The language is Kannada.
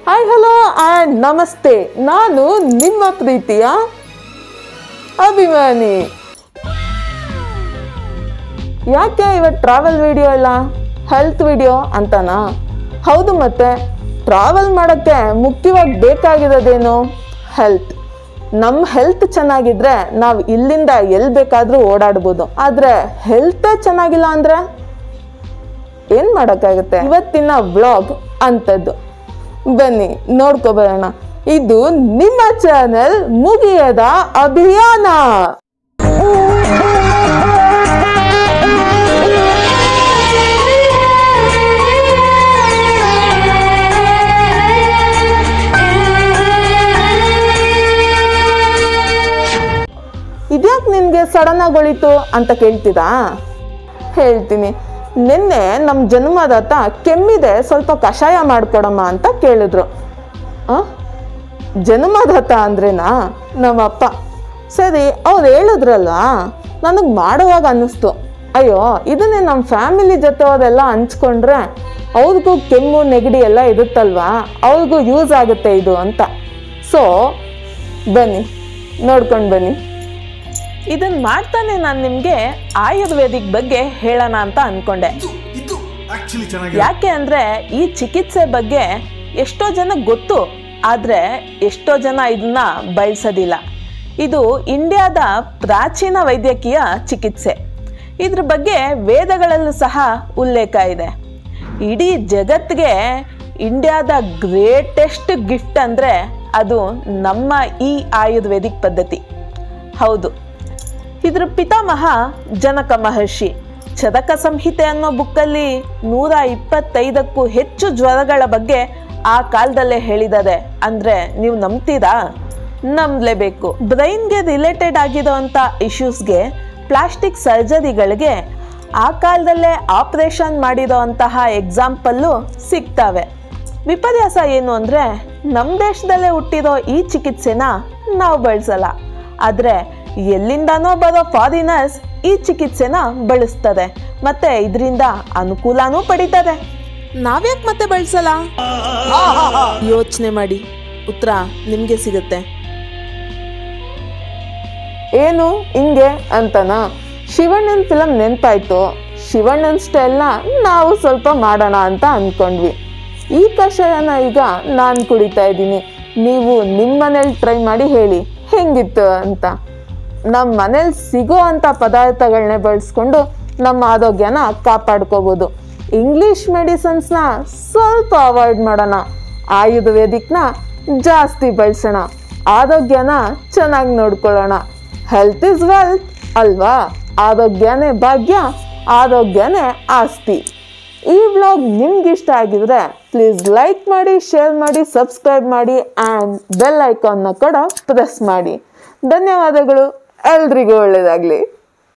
ಹಾಯ್ ಹಲೋ ಆ್ಯಂಡ್ ನಮಸ್ತೆ. ನಾನು ನಿಮ್ಮ ಪ್ರೀತಿಯ ಅಭಿಮಾನಿ. ಯಾಕೆ ಇವತ್ತು ಟ್ರಾವೆಲ್ ವಿಡಿಯೋ ಇಲ್ಲ, ಹೆಲ್ತ್ ವಿಡಿಯೋ ಅಂತನಾ? ಹೌದು, ಮತ್ತೆ ಟ್ರಾವೆಲ್ ಮಾಡೋಕ್ಕೆ ಮುಖ್ಯವಾಗಿ ಬೇಕಾಗಿರೋದೇನು? ಹೆಲ್ತ್. ನಮ್ಮ ಹೆಲ್ತ್ ಚೆನ್ನಾಗಿದ್ರೆ ನಾವು ಇಲ್ಲಿಂದ ಎಲ್ಲಿ ಬೇಕಾದರೂ ಓಡಾಡ್ಬೋದು. ಆದರೆ ಹೆಲ್ತೇ ಚೆನ್ನಾಗಿಲ್ಲ ಅಂದರೆ ಏನು ಮಾಡೋಕ್ಕಾಗುತ್ತೆ? ಇವತ್ತಿನ ವ್ಲಾಗ್ ಅಂಥದ್ದು. ಬನ್ನಿ ನೋಡ್ಕೊಬರೋಣ. ಇದು ನಿಮ್ಮ ಚಾನೆಲ್ ಮುಗಿಯದ ಅಭಿಯಾನ. ಇದ್ಯಾಕೆ ನಿನಗೆ ಸಡನ್ ಆಗಿ ಹೊಳಿತು ಅಂತ ಕೇಳ್ತಿದಾ? ಹೇಳ್ತೀನಿ. ನಿನ್ನೆ ನಮ್ಮ ಜನ್ಮದಾತ ಕೆಮ್ಮಿದೆ, ಸ್ವಲ್ಪ ಕಷಾಯ ಮಾಡಿಕೊಡಮ್ಮ ಅಂತ ಕೇಳಿದ್ರು. ಜನ್ಮದಾತ ಅಂದ್ರೇನಾ? ನಮ್ಮಪ್ಪ. ಸರಿ, ಅವ್ರು ಹೇಳಿದ್ರಲ್ವಾ, ನನಗೆ ಮಾಡುವಾಗ ಅನ್ನಿಸ್ತು, ಅಯ್ಯೋ ಇದನ್ನೇ ನಮ್ಮ ಫ್ಯಾಮಿಲಿ ಜೊತೆ ಅವರೆಲ್ಲ ಹಂಚ್ಕೊಂಡ್ರೆ ಅವ್ರಿಗೂ ಕೆಮ್ಮು ನೆಗಡಿ ಎಲ್ಲ ಇರುತ್ತಲ್ವಾ, ಅವ್ರಿಗೂ ಯೂಸ್ ಆಗುತ್ತೆ ಇದು ಅಂತ. ಸೊ ಬನ್ನಿ ನೋಡ್ಕೊಂಡು ಬನ್ನಿ. ಇದನ್ನು ಮಾಡ್ತಾನೆ ನಾನು ನಿಮಗೆ ಆಯುರ್ವೇದಿಕ್ ಬಗ್ಗೆ ಹೇಳೋಣ ಅಂತ ಅಂದ್ಕೊಂಡೆ. ಯಾಕೆ ಅಂದರೆ ಈ ಚಿಕಿತ್ಸೆ ಬಗ್ಗೆ ಎಷ್ಟೋ ಜನಕ್ಕೆ ಗೊತ್ತು, ಆದರೆ ಎಷ್ಟೋ ಜನ ಇದನ್ನ ಬಳಸೋದಿಲ್ಲ. ಇದು ಇಂಡಿಯಾದ ಪ್ರಾಚೀನ ವೈದ್ಯಕೀಯ ಚಿಕಿತ್ಸೆ. ಇದ್ರ ಬಗ್ಗೆ ವೇದಗಳಲ್ಲೂ ಸಹ ಉಲ್ಲೇಖ ಇದೆ. ಇಡೀ ಜಗತ್ತಿಗೆ ಇಂಡಿಯಾದ ಗ್ರೇಟೆಸ್ಟ್ ಗಿಫ್ಟ್ ಅಂದರೆ ಅದು ನಮ್ಮ ಈ ಆಯುರ್ವೇದಿಕ್ ಪದ್ಧತಿ. ಹೌದು, ಇದ್ರ ಪಿತಾಮಹ ಜನಕ ಮಹರ್ಷಿ ಚರಕ ಸಂಹಿತೆ ಅನ್ನೋ ಬುಕ್ಕಲ್ಲಿ 125ಕ್ಕೂ ಹೆಚ್ಚು ಜ್ವರಗಳ ಬಗ್ಗೆ ಆ ಕಾಲದಲ್ಲೇ ಹೇಳಿದ್ದಾರೆ. ಅಂದರೆ ನೀವು ನಂಬ್ತೀರಾ? ನಂಬಲೇಬೇಕು. ಬ್ರೈನ್ಗೆ ರಿಲೇಟೆಡ್ ಆಗಿರೋವಂಥ ಇಶ್ಯೂಸ್ಗೆ ಪ್ಲಾಸ್ಟಿಕ್ ಸರ್ಜರಿಗಳಿಗೆ ಆ ಕಾಲದಲ್ಲೇ ಆಪ್ರೇಷನ್ ಮಾಡಿರೋವಂತಹ ಎಕ್ಸಾಂಪಲ್ಲು ಸಿಗ್ತವೆ. ವಿಪರ್ಯಾಸ ಏನು ಅಂದರೆ ನಮ್ಮ ದೇಶದಲ್ಲೇ ಹುಟ್ಟಿರೋ ಈ ಚಿಕಿತ್ಸೆನ ನಾವು ಬಳಸಲ್ಲ, ಆದರೆ ಎಲ್ಲಿಂದನೋ ಬರೋ ಫಾರಿನರ್ಸ್ ಈ ಚಿಕಿತ್ಸೆನ ಬಳಸ್ತಾರೆ, ಮತ್ತೆ ಇದರಿಂದ ಅನುಕೂಲನೂ ಪಡಿತಾರೆ. ನಾವ್ಯಾಕೆ ಮತ್ತೆ ಬಳಸಲ್ಲ? ಯೋಚನೆ ಮಾಡಿ, ಉತ್ತರ ನಿಮಗೆ ಸಿಗುತ್ತೆ. ಏನು ಹಿಂಗೆ ಅಂತನಾ? ಶಿವಣ್ಣನ ಫಿಲಮ್ ನೆನಪಾಯ್ತು. ಶಿವಣ್ಣನ ಸ್ಟೈಲ್ನ ನಾವು ಸ್ವಲ್ಪ ಮಾಡೋಣ ಅಂತ ಅಂದ್ಕೊಂಡ್ವಿ. ಈ ಕಷಾಯನ ಈಗ ನಾನು ಕುಡಿತಾ ಇದ್ದೀನಿ. ನೀವು ನಿಮ್ಮ ಮನೇಲಿ ಟ್ರೈ ಮಾಡಿ ಹೇಳಿ ಹೆಂಗಿತ್ತು ಅಂತ. ನಮ್ಮ ಮನೇಲಿ ಸಿಗೋ ಅಂಥ ಪದಾರ್ಥಗಳನ್ನೇ ಬಳಸ್ಕೊಂಡು ನಮ್ಮ ಆರೋಗ್ಯನ ಕಾಪಾಡ್ಕೋಬೋದು. ಇಂಗ್ಲೀಷ್ ಮೆಡಿಸನ್ಸ್ನ ಸ್ವಲ್ಪ ಅವಾಯ್ಡ್ ಮಾಡೋಣ, ಆಯುರ್ವೇದಿಕ್ನ ಜಾಸ್ತಿ ಬಳಸೋಣ, ಆರೋಗ್ಯನ ಚೆನ್ನಾಗಿ ನೋಡ್ಕೊಳ್ಳೋಣ. ಹೆಲ್ತ್ ಇಸ್ ವೆಲ್ತ್ ಅಲ್ವಾ? ಆರೋಗ್ಯನೇ ಭಾಗ್ಯ, ಆರೋಗ್ಯನೇ ಆಸ್ತಿ. ಈ ವ್ಲಾಗ್ ನಿಮ್ಗೆ ಇಷ್ಟ ಆಗಿದ್ರೆ ಪ್ಲೀಸ್ ಲೈಕ್ ಮಾಡಿ, ಶೇರ್ ಮಾಡಿ, ಸಬ್ಸ್ಕ್ರೈಬ್ ಮಾಡಿ ಆ್ಯಂಡ್ ಬೆಲ್ ಐಕಾನ್ನ ಕೂಡ ಪ್ರೆಸ್ ಮಾಡಿ. ಧನ್ಯವಾದಗಳು. ಎಲ್ರಿಗೂ ಒಳ್ಳೆಯದಾಗಲಿ.